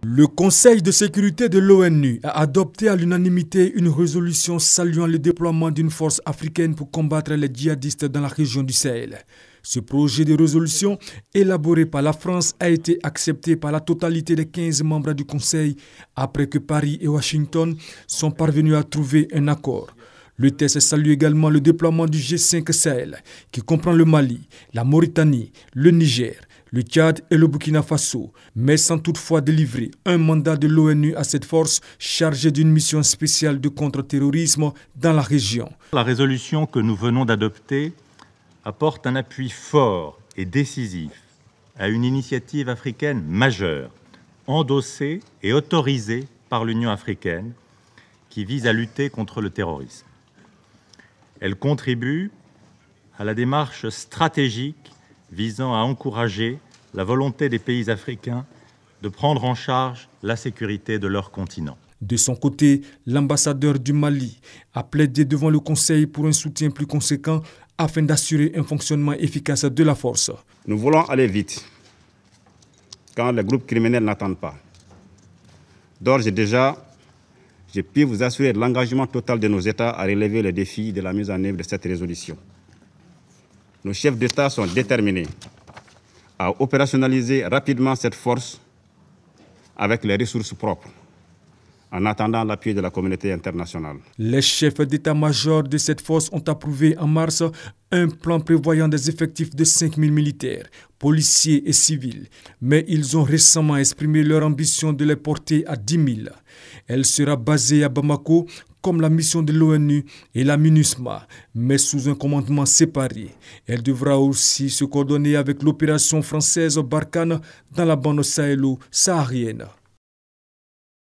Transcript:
Le Conseil de sécurité de l'ONU a adopté à l'unanimité une résolution saluant le déploiement d'une force africaine pour combattre les djihadistes dans la région du Sahel. Ce projet de résolution, élaboré par la France, a été accepté par la totalité des 15 membres du Conseil après que Paris et Washington sont parvenus à trouver un accord. Le texte salue également le déploiement du G5 Sahel, qui comprend le Mali, la Mauritanie, le Niger, le Tchad et le Burkina Faso, mais sans toutefois délivrer un mandat de l'ONU à cette force chargée d'une mission spéciale de contre-terrorisme dans la région. La résolution que nous venons d'adopter apporte un appui fort et décisif à une initiative africaine majeure, endossée et autorisée par l'Union africaine, qui vise à lutter contre le terrorisme. Elle contribue à la démarche stratégique visant à encourager la volonté des pays africains de prendre en charge la sécurité de leur continent. De son côté, l'ambassadeur du Mali a plaidé devant le Conseil pour un soutien plus conséquent afin d'assurer un fonctionnement efficace de la force. Nous voulons aller vite quand les groupes criminels n'attendent pas. D'ores et déjà, je puis vous assurer de l'engagement total de nos États à relever les défis de la mise en œuvre de cette résolution. Nos chefs d'État sont déterminés à opérationnaliser rapidement cette force avec les ressources propres, en attendant l'appui de la communauté internationale. Les chefs d'état-major de cette force ont approuvé en mars un plan prévoyant des effectifs de 5 000 militaires, policiers et civils. Mais ils ont récemment exprimé leur ambition de les porter à 10 000. Elle sera basée à Bamako, comme la mission de l'ONU et la MINUSMA, mais sous un commandement séparé. Elle devra aussi se coordonner avec l'opération française Barkhane dans la bande sahélo-saharienne.